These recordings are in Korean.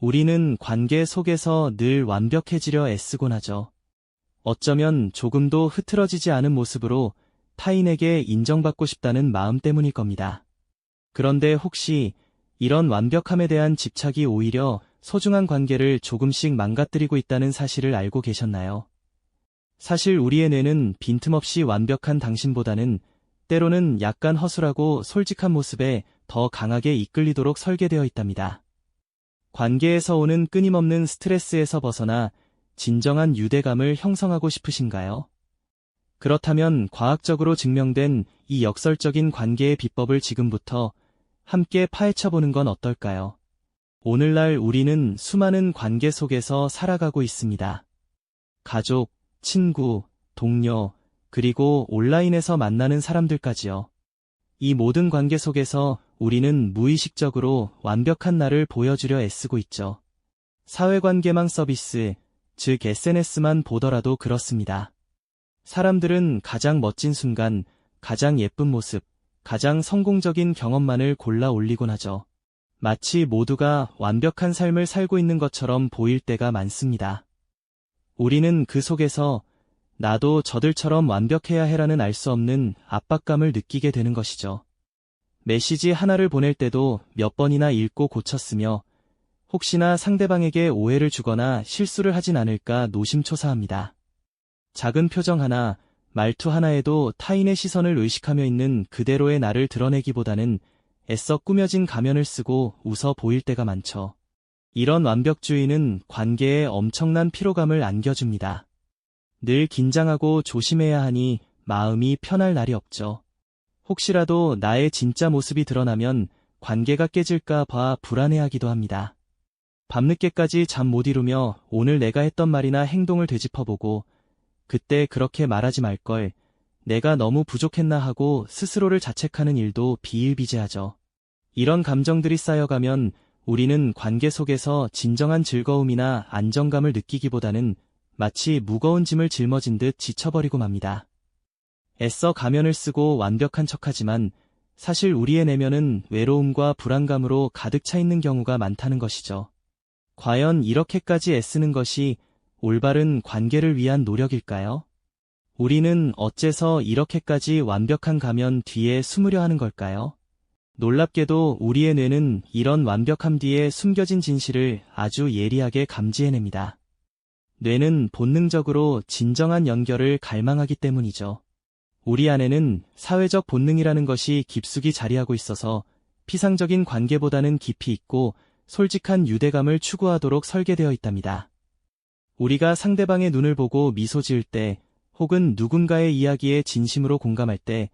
우리는 관계 속에서 늘 완벽해지려 애쓰곤 하죠. 어쩌면 조금도 흐트러지지 않은 모습으로 타인에게 인정받고 싶다는 마음 때문일 겁니다. 그런데 혹시 이런 완벽함에 대한 집착이 오히려 소중한 관계를 조금씩 망가뜨리고 있다는 사실을 알고 계셨나요? 사실 우리의 뇌는 빈틈없이 완벽한 당신보다는 때로는 약간 허술하고 솔직한 모습에 더 강하게 이끌리도록 설계되어 있답니다. 관계에서 오는 끊임없는 스트레스에서 벗어나 진정한 유대감을 형성하고 싶으신가요? 그렇다면 과학적으로 증명된 이 역설적인 관계의 비법을 지금부터 함께 파헤쳐보는 건 어떨까요? 오늘날 우리는 수많은 관계 속에서 살아가고 있습니다. 가족, 친구, 동료, 그리고 온라인에서 만나는 사람들까지요. 이 모든 관계 속에서 우리는 무의식적으로 완벽한 나를 보여주려 애쓰고 있죠. 사회관계망 서비스, 즉 SNS만 보더라도 그렇습니다. 사람들은 가장 멋진 순간, 가장 예쁜 모습, 가장 성공적인 경험만을 골라 올리곤 하죠. 마치 모두가 완벽한 삶을 살고 있는 것처럼 보일 때가 많습니다. 우리는 그 속에서 나도 저들처럼 완벽해야 해라는 알 수 없는 압박감을 느끼게 되는 것이죠. 메시지 하나를 보낼 때도 몇 번이나 읽고 고쳤으며 혹시나 상대방에게 오해를 주거나 실수를 하진 않을까 노심초사합니다. 작은 표정 하나, 말투 하나에도 타인의 시선을 의식하며 있는 그대로의 나를 드러내기보다는 애써 꾸며진 가면을 쓰고 웃어 보일 때가 많죠. 이런 완벽주의는 관계에 엄청난 피로감을 안겨줍니다. 늘 긴장하고 조심해야 하니 마음이 편할 날이 없죠. 혹시라도 나의 진짜 모습이 드러나면 관계가 깨질까 봐 불안해하기도 합니다. 밤늦게까지 잠 못 이루며 오늘 내가 했던 말이나 행동을 되짚어보고 그때 그렇게 말하지 말걸, 내가 너무 부족했나 하고 스스로를 자책하는 일도 비일비재하죠. 이런 감정들이 쌓여가면 우리는 관계 속에서 진정한 즐거움이나 안정감을 느끼기보다는 마치 무거운 짐을 짊어진 듯 지쳐버리고 맙니다. 애써 가면을 쓰고 완벽한 척하지만 사실 우리의 내면은 외로움과 불안감으로 가득 차 있는 경우가 많다는 것이죠. 과연 이렇게까지 애쓰는 것이 올바른 관계를 위한 노력일까요? 우리는 어째서 이렇게까지 완벽한 가면 뒤에 숨으려 하는 걸까요? 놀랍게도 우리의 뇌는 이런 완벽함 뒤에 숨겨진 진실을 아주 예리하게 감지해냅니다. 뇌는 본능적으로 진정한 연결을 갈망하기 때문이죠. 우리 안에는 사회적 본능이라는 것이 깊숙이 자리하고 있어서 피상적인 관계보다는 깊이 있고 솔직한 유대감을 추구하도록 설계되어 있답니다. 우리가 상대방의 눈을 보고 미소 지을 때 혹은 누군가의 이야기에 진심으로 공감할 때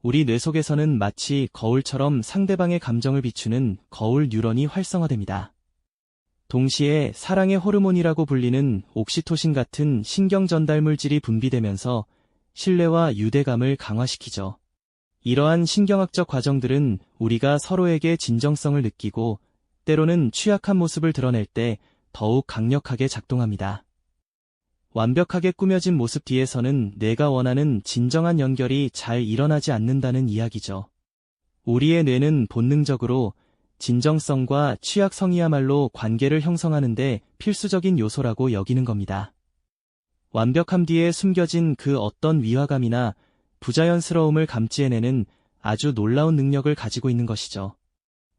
우리 뇌 속에서는 마치 거울처럼 상대방의 감정을 비추는 거울 뉴런이 활성화됩니다. 동시에 사랑의 호르몬이라고 불리는 옥시토신 같은 신경 전달 물질이 분비되면서 신뢰와 유대감을 강화시키죠. 이러한 신경학적 과정들은 우리가 서로에게 진정성을 느끼고 때로는 취약한 모습을 드러낼 때 더욱 강력하게 작동합니다. 완벽하게 꾸며진 모습 뒤에서는 내가 원하는 진정한 연결이 잘 일어나지 않는다는 이야기죠. 우리의 뇌는 본능적으로 진정성과 취약성이야말로 관계를 형성하는 데 필수적인 요소라고 여기는 겁니다. 완벽함 뒤에 숨겨진 그 어떤 위화감이나 부자연스러움을 감지해내는 아주 놀라운 능력을 가지고 있는 것이죠.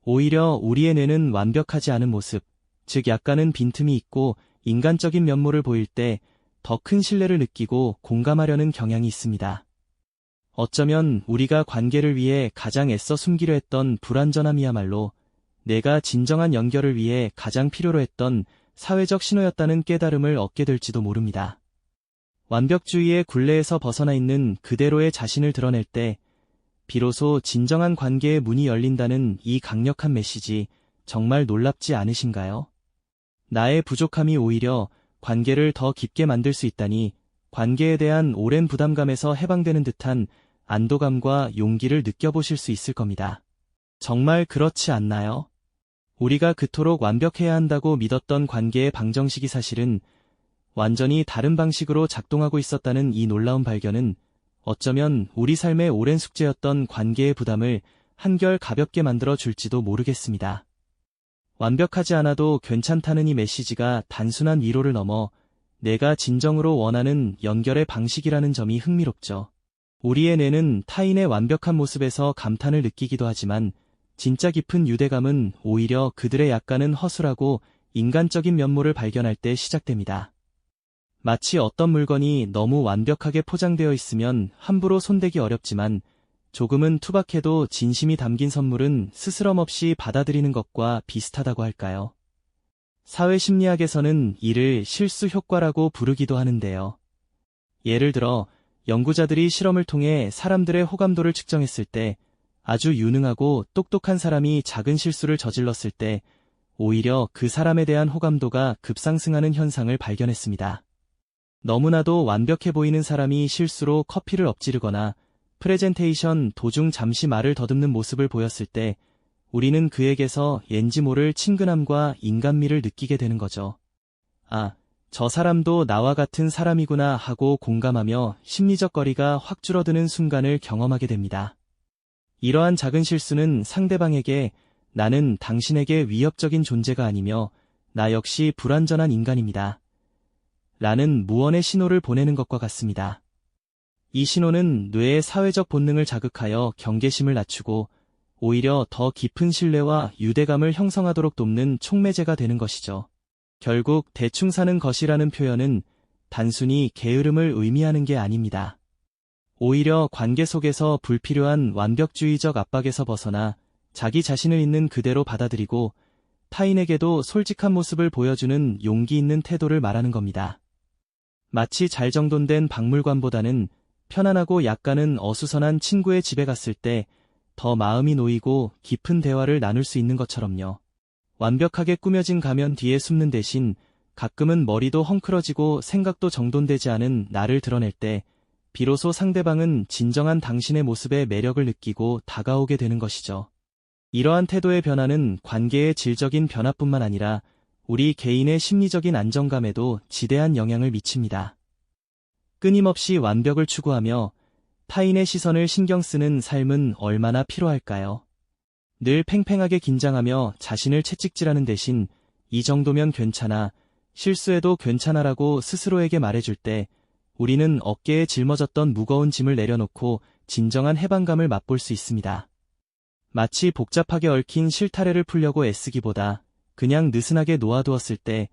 오히려 우리의 뇌는 완벽하지 않은 모습, 즉 약간은 빈틈이 있고 인간적인 면모를 보일 때 더 큰 신뢰를 느끼고 공감하려는 경향이 있습니다. 어쩌면 우리가 관계를 위해 가장 애써 숨기려 했던 불완전함이야말로 내가 진정한 연결을 위해 가장 필요로 했던 사회적 신호였다는 깨달음을 얻게 될지도 모릅니다. 완벽주의의 굴레에서 벗어나 있는 그대로의 자신을 드러낼 때 비로소 진정한 관계의 문이 열린다는 이 강력한 메시지 정말 놀랍지 않으신가요? 나의 부족함이 오히려 관계를 더 깊게 만들 수 있다니 관계에 대한 오랜 부담감에서 해방되는 듯한 안도감과 용기를 느껴보실 수 있을 겁니다. 정말 그렇지 않나요? 우리가 그토록 완벽해야 한다고 믿었던 관계의 방정식이 사실은 완전히 다른 방식으로 작동하고 있었다는 이 놀라운 발견은 어쩌면 우리 삶의 오랜 숙제였던 관계의 부담을 한결 가볍게 만들어 줄지도 모르겠습니다. 완벽하지 않아도 괜찮다는 이 메시지가 단순한 위로를 넘어 내가 진정으로 원하는 연결의 방식이라는 점이 흥미롭죠. 우리의 뇌는 타인의 완벽한 모습에서 감탄을 느끼기도 하지만 진짜 깊은 유대감은 오히려 그들의 약간은 허술하고 인간적인 면모를 발견할 때 시작됩니다. 마치 어떤 물건이 너무 완벽하게 포장되어 있으면 함부로 손대기 어렵지만 조금은 투박해도 진심이 담긴 선물은 스스럼 없이 받아들이는 것과 비슷하다고 할까요? 사회심리학에서는 이를 실수 효과라고 부르기도 하는데요. 예를 들어 연구자들이 실험을 통해 사람들의 호감도를 측정했을 때 아주 유능하고 똑똑한 사람이 작은 실수를 저질렀을 때 오히려 그 사람에 대한 호감도가 급상승하는 현상을 발견했습니다. 너무나도 완벽해 보이는 사람이 실수로 커피를 엎지르거나 프레젠테이션 도중 잠시 말을 더듬는 모습을 보였을 때 우리는 그에게서 왠지 모를 친근함과 인간미를 느끼게 되는 거죠. 아, 저 사람도 나와 같은 사람이구나 하고 공감하며 심리적 거리가 확 줄어드는 순간을 경험하게 됩니다. 이러한 작은 실수는 상대방에게 나는 당신에게 위협적인 존재가 아니며 나 역시 불완전한 인간입니다. 라는 무언의 신호를 보내는 것과 같습니다. 이 신호는 뇌의 사회적 본능을 자극하여 경계심을 낮추고 오히려 더 깊은 신뢰와 유대감을 형성하도록 돕는 촉매제가 되는 것이죠. 결국 대충 사는 것이라는 표현은 단순히 게으름을 의미하는 게 아닙니다. 오히려 관계 속에서 불필요한 완벽주의적 압박에서 벗어나 자기 자신을 있는 그대로 받아들이고 타인에게도 솔직한 모습을 보여주는 용기 있는 태도를 말하는 겁니다. 마치 잘 정돈된 박물관보다는 편안하고 약간은 어수선한 친구의 집에 갔을 때 더 마음이 놓이고 깊은 대화를 나눌 수 있는 것처럼요. 완벽하게 꾸며진 가면 뒤에 숨는 대신 가끔은 머리도 헝클어지고 생각도 정돈되지 않은 나를 드러낼 때 비로소 상대방은 진정한 당신의 모습의 매력을 느끼고 다가오게 되는 것이죠. 이러한 태도의 변화는 관계의 질적인 변화뿐만 아니라 우리 개인의 심리적인 안정감에도 지대한 영향을 미칩니다. 끊임없이 완벽을 추구하며 타인의 시선을 신경 쓰는 삶은 얼마나 피로할까요? 늘 팽팽하게 긴장하며 자신을 채찍질하는 대신 이 정도면 괜찮아, 실수해도 괜찮아라고 스스로에게 말해줄 때 우리는 어깨에 짊어졌던 무거운 짐을 내려놓고 진정한 해방감을 맛볼 수 있습니다. 마치 복잡하게 얽힌 실타래를 풀려고 애쓰기보다 그냥 느슨하게 놓아두었을 때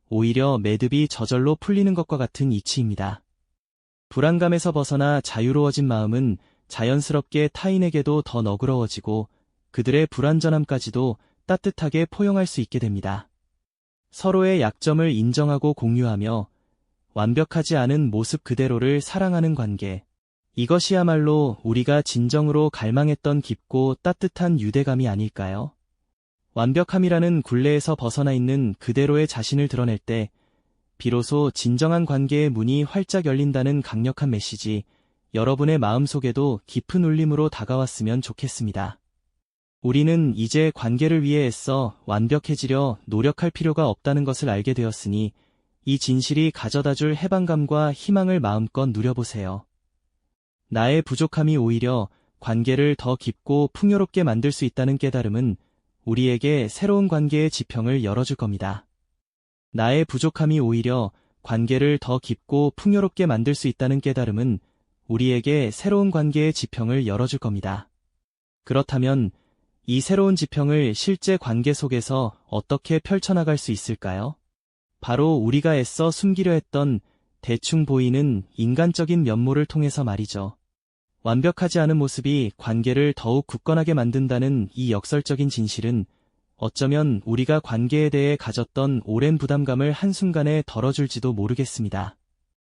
오히려 매듭이 저절로 풀리는 것과 같은 이치입니다. 불안감에서 벗어나 자유로워진 마음은 자연스럽게 타인에게도 더 너그러워지고 그들의 불완전함까지도 따뜻하게 포용할 수 있게 됩니다. 서로의 약점을 인정하고 공유하며 완벽하지 않은 모습 그대로를 사랑하는 관계. 이것이야말로 우리가 진정으로 갈망했던 깊고 따뜻한 유대감이 아닐까요? 완벽함이라는 굴레에서 벗어나 있는 그대로의 자신을 드러낼 때 비로소 진정한 관계의 문이 활짝 열린다는 강력한 메시지, 여러분의 마음속에도 깊은 울림으로 다가왔으면 좋겠습니다. 우리는 이제 관계를 위해 애써 완벽해지려 노력할 필요가 없다는 것을 알게 되었으니 이 진실이 가져다줄 해방감과 희망을 마음껏 누려보세요. 나의 부족함이 오히려 관계를 더 깊고 풍요롭게 만들 수 있다는 깨달음은 우리에게 새로운 관계의 지평을 열어줄 겁니다. 나의 부족함이 오히려 관계를 더 깊고 풍요롭게 만들 수 있다는 깨달음은 우리에게 새로운 관계의 지평을 열어줄 겁니다. 그렇다면 이 새로운 지평을 실제 관계 속에서 어떻게 펼쳐나갈 수 있을까요? 바로 우리가 애써 숨기려 했던 대충 보이는 인간적인 면모를 통해서 말이죠. 완벽하지 않은 모습이 관계를 더욱 굳건하게 만든다는 이 역설적인 진실은 어쩌면 우리가 관계에 대해 가졌던 오랜 부담감을 한순간에 덜어줄지도 모르겠습니다.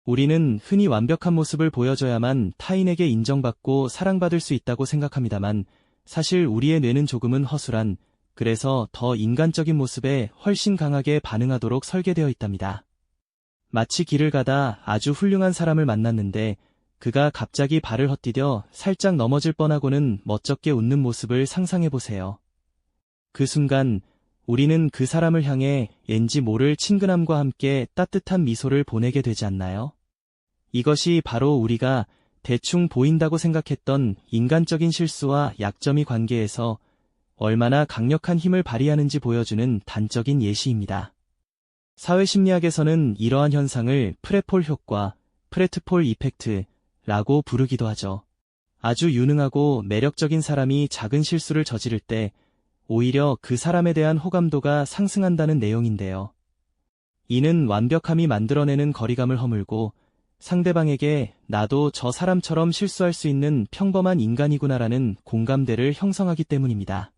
우리는 흔히 완벽한 모습을 보여줘야만 타인에게 인정받고 사랑받을 수 있다고 생각합니다만 사실 우리의 뇌는 조금은 허술한, 그래서 더 인간적인 모습에 훨씬 강하게 반응하도록 설계되어 있답니다. 마치 길을 가다 아주 훌륭한 사람을 만났는데 그가 갑자기 발을 헛디뎌 살짝 넘어질 뻔하고는 멋쩍게 웃는 모습을 상상해보세요. 그 순간 우리는 그 사람을 향해 왠지 모를 친근함과 함께 따뜻한 미소를 보내게 되지 않나요? 이것이 바로 우리가 대충 보인다고 생각했던 인간적인 실수와 약점이 관계에서 얼마나 강력한 힘을 발휘하는지 보여주는 단적인 예시입니다. 사회심리학에서는 이러한 현상을 프레폴 효과, 프레트폴 이펙트라고 부르기도 하죠. 아주 유능하고 매력적인 사람이 작은 실수를 저지를 때 오히려 그 사람에 대한 호감도가 상승한다는 내용인데요. 이는 완벽함이 만들어내는 거리감을 허물고 상대방에게 나도 저 사람처럼 실수할 수 있는 평범한 인간이구나라는 공감대를 형성하기 때문입니다.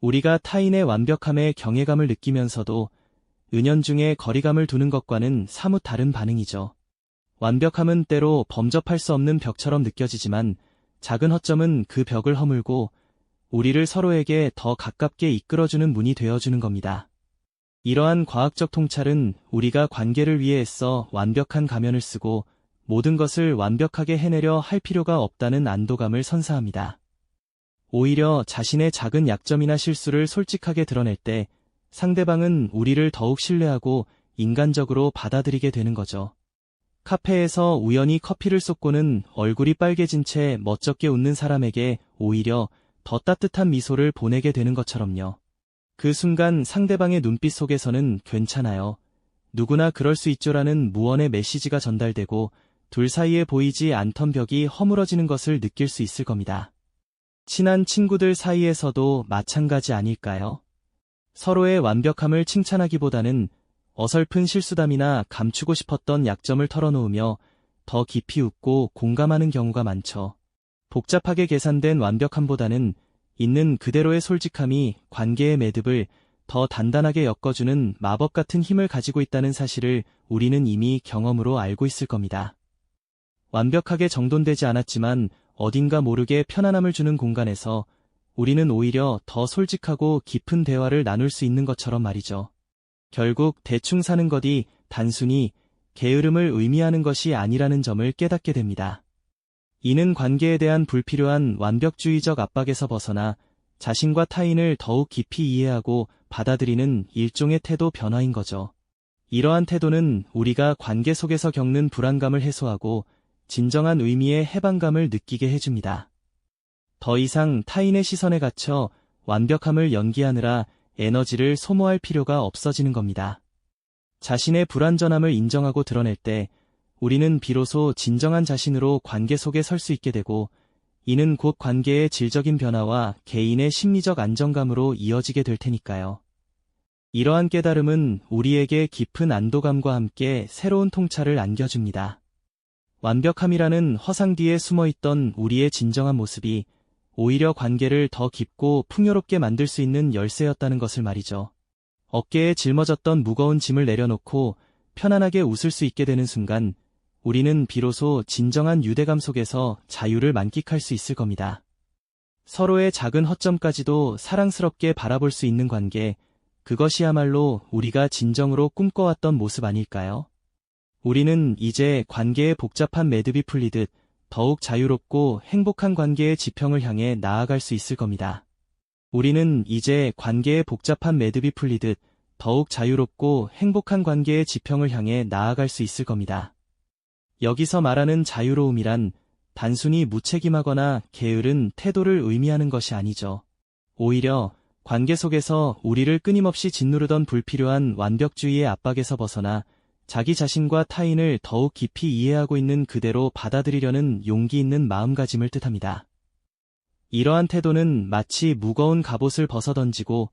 우리가 타인의 완벽함에 경외감을 느끼면서도 은연중에 거리감을 두는 것과는 사뭇 다른 반응이죠. 완벽함은 때로 범접할 수 없는 벽처럼 느껴지지만 작은 허점은 그 벽을 허물고 우리를 서로에게 더 가깝게 이끌어주는 문이 되어주는 겁니다. 이러한 과학적 통찰은 우리가 관계를 위해 애써 완벽한 가면을 쓰고 모든 것을 완벽하게 해내려 할 필요가 없다는 안도감을 선사합니다. 오히려 자신의 작은 약점이나 실수를 솔직하게 드러낼 때 상대방은 우리를 더욱 신뢰하고 인간적으로 받아들이게 되는 거죠. 카페에서 우연히 커피를 쏟고는 얼굴이 빨개진 채 멋쩍게 웃는 사람에게 오히려 더 따뜻한 미소를 보내게 되는 것처럼요. 그 순간 상대방의 눈빛 속에서는 괜찮아요. 누구나 그럴 수 있죠라는 무언의 메시지가 전달되고 둘 사이에 보이지 않던 벽이 허물어지는 것을 느낄 수 있을 겁니다. 친한 친구들 사이에서도 마찬가지 아닐까요? 서로의 완벽함을 칭찬하기보다는 어설픈 실수담이나 감추고 싶었던 약점을 털어놓으며 더 깊이 웃고 공감하는 경우가 많죠. 복잡하게 계산된 완벽함보다는 있는 그대로의 솔직함이 관계의 매듭을 더 단단하게 엮어주는 마법 같은 힘을 가지고 있다는 사실을 우리는 이미 경험으로 알고 있을 겁니다. 완벽하게 정돈되지 않았지만 어딘가 모르게 편안함을 주는 공간에서 우리는 오히려 더 솔직하고 깊은 대화를 나눌 수 있는 것처럼 말이죠. 결국 대충 사는 것이 단순히 게으름을 의미하는 것이 아니라는 점을 깨닫게 됩니다. 이는 관계에 대한 불필요한 완벽주의적 압박에서 벗어나 자신과 타인을 더욱 깊이 이해하고 받아들이는 일종의 태도 변화인 거죠. 이러한 태도는 우리가 관계 속에서 겪는 불안감을 해소하고 진정한 의미의 해방감을 느끼게 해줍니다. 더 이상 타인의 시선에 갇혀 완벽함을 연기하느라 에너지를 소모할 필요가 없어지는 겁니다. 자신의 불완전함을 인정하고 드러낼 때 우리는 비로소 진정한 자신으로 관계 속에 설 수 있게 되고 이는 곧 관계의 질적인 변화와 개인의 심리적 안정감으로 이어지게 될 테니까요. 이러한 깨달음은 우리에게 깊은 안도감과 함께 새로운 통찰을 안겨줍니다. 완벽함이라는 허상 뒤에 숨어있던 우리의 진정한 모습이 오히려 관계를 더 깊고 풍요롭게 만들 수 있는 열쇠였다는 것을 말이죠. 어깨에 짊어졌던 무거운 짐을 내려놓고 편안하게 웃을 수 있게 되는 순간 우리는 비로소 진정한 유대감 속에서 자유를 만끽할 수 있을 겁니다. 서로의 작은 허점까지도 사랑스럽게 바라볼 수 있는 관계, 그것이야말로 우리가 진정으로 꿈꿔왔던 모습 아닐까요? 우리는 이제 관계의 복잡한 매듭이 풀리듯 더욱 자유롭고 행복한 관계의 지평을 향해 나아갈 수 있을 겁니다. 우리는 이제 관계의 복잡한 매듭이 풀리듯 더욱 자유롭고 행복한 관계의 지평을 향해 나아갈 수 있을 겁니다. 여기서 말하는 자유로움이란 단순히 무책임하거나 게으른 태도를 의미하는 것이 아니죠. 오히려 관계 속에서 우리를 끊임없이 짓누르던 불필요한 완벽주의의 압박에서 벗어나 자기 자신과 타인을 더욱 깊이 이해하고 있는 그대로 받아들이려는 용기 있는 마음가짐을 뜻합니다. 이러한 태도는 마치 무거운 갑옷을 벗어던지고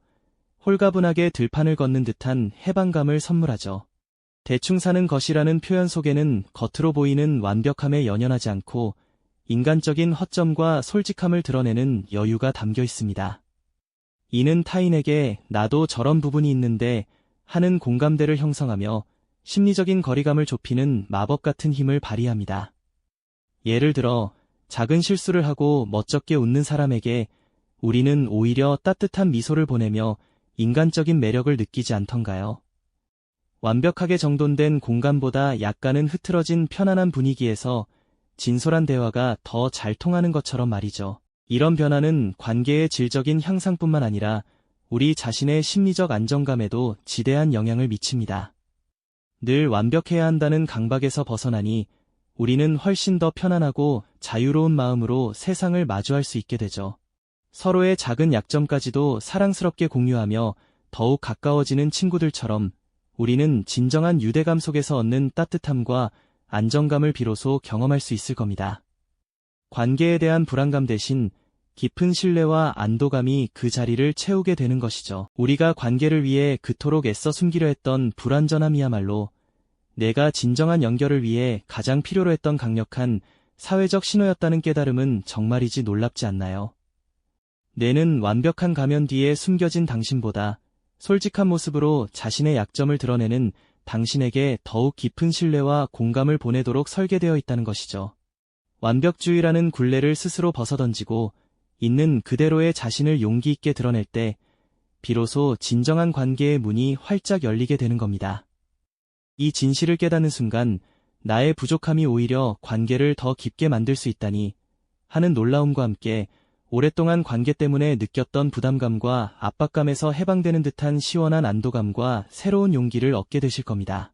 홀가분하게 들판을 걷는 듯한 해방감을 선물하죠. 대충 사는 것이라는 표현 속에는 겉으로 보이는 완벽함에 연연하지 않고 인간적인 허점과 솔직함을 드러내는 여유가 담겨 있습니다. 이는 타인에게 나도 저런 부분이 있는데 하는 공감대를 형성하며 심리적인 거리감을 좁히는 마법 같은 힘을 발휘합니다. 예를 들어 작은 실수를 하고 멋쩍게 웃는 사람에게 우리는 오히려 따뜻한 미소를 보내며 인간적인 매력을 느끼지 않던가요? 완벽하게 정돈된 공간보다 약간은 흐트러진 편안한 분위기에서 진솔한 대화가 더 잘 통하는 것처럼 말이죠. 이런 변화는 관계의 질적인 향상뿐만 아니라 우리 자신의 심리적 안정감에도 지대한 영향을 미칩니다. 늘 완벽해야 한다는 강박에서 벗어나니 우리는 훨씬 더 편안하고 자유로운 마음으로 세상을 마주할 수 있게 되죠. 서로의 작은 약점까지도 사랑스럽게 공유하며 더욱 가까워지는 친구들처럼 우리는 진정한 유대감 속에서 얻는 따뜻함과 안정감을 비로소 경험할 수 있을 겁니다. 관계에 대한 불안감 대신 깊은 신뢰와 안도감이 그 자리를 채우게 되는 것이죠. 우리가 관계를 위해 그토록 애써 숨기려 했던 불완전함이야말로 내가 진정한 연결을 위해 가장 필요로 했던 강력한 사회적 신호였다는 깨달음은 정말이지 놀랍지 않나요? 내는 완벽한 가면 뒤에 숨겨진 당신보다 솔직한 모습으로 자신의 약점을 드러내는 당신에게 더욱 깊은 신뢰와 공감을 보내도록 설계되어 있다는 것이죠. 완벽주의라는 굴레를 스스로 벗어던지고 있는 그대로의 자신을 용기 있게 드러낼 때 비로소 진정한 관계의 문이 활짝 열리게 되는 겁니다. 이 진실을 깨닫는 순간 나의 부족함이 오히려 관계를 더 깊게 만들 수 있다니 하는 놀라움과 함께 오랫동안 관계 때문에 느꼈던 부담감과 압박감에서 해방되는 듯한 시원한 안도감과 새로운 용기를 얻게 되실 겁니다.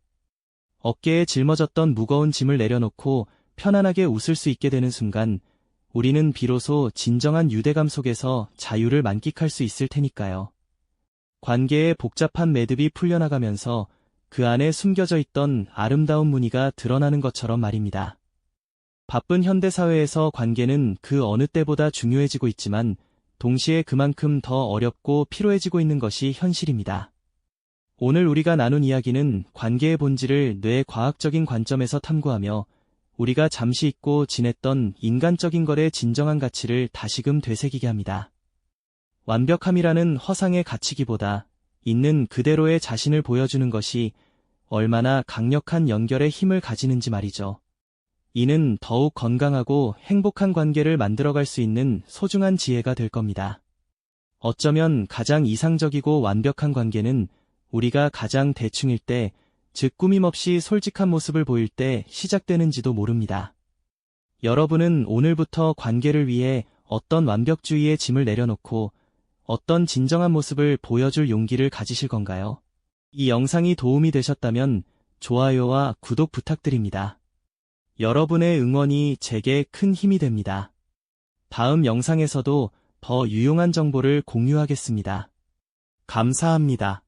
어깨에 짊어졌던 무거운 짐을 내려놓고 편안하게 웃을 수 있게 되는 순간 우리는 비로소 진정한 유대감 속에서 자유를 만끽할 수 있을 테니까요. 관계의 복잡한 매듭이 풀려나가면서 그 안에 숨겨져 있던 아름다운 무늬가 드러나는 것처럼 말입니다. 바쁜 현대사회에서 관계는 그 어느 때보다 중요해지고 있지만 동시에 그만큼 더 어렵고 피로해지고 있는 것이 현실입니다. 오늘 우리가 나눈 이야기는 관계의 본질을 뇌과학적인 관점에서 탐구하며 우리가 잠시 잊고 지냈던 인간적인 것의 진정한 가치를 다시금 되새기게 합니다. 완벽함이라는 허상의 가치기보다 있는 그대로의 자신을 보여주는 것이 얼마나 강력한 연결의 힘을 가지는지 말이죠. 이는 더욱 건강하고 행복한 관계를 만들어갈 수 있는 소중한 지혜가 될 겁니다. 어쩌면 가장 이상적이고 완벽한 관계는 우리가 가장 대충일 때, 즉 꾸밈없이 솔직한 모습을 보일 때 시작되는지도 모릅니다. 여러분은 오늘부터 관계를 위해 어떤 완벽주의의 짐을 내려놓고 어떤 진정한 모습을 보여줄 용기를 가지실 건가요? 이 영상이 도움이 되셨다면 좋아요와 구독 부탁드립니다. 여러분의 응원이 제게 큰 힘이 됩니다. 다음 영상에서도 더 유용한 정보를 공유하겠습니다. 감사합니다.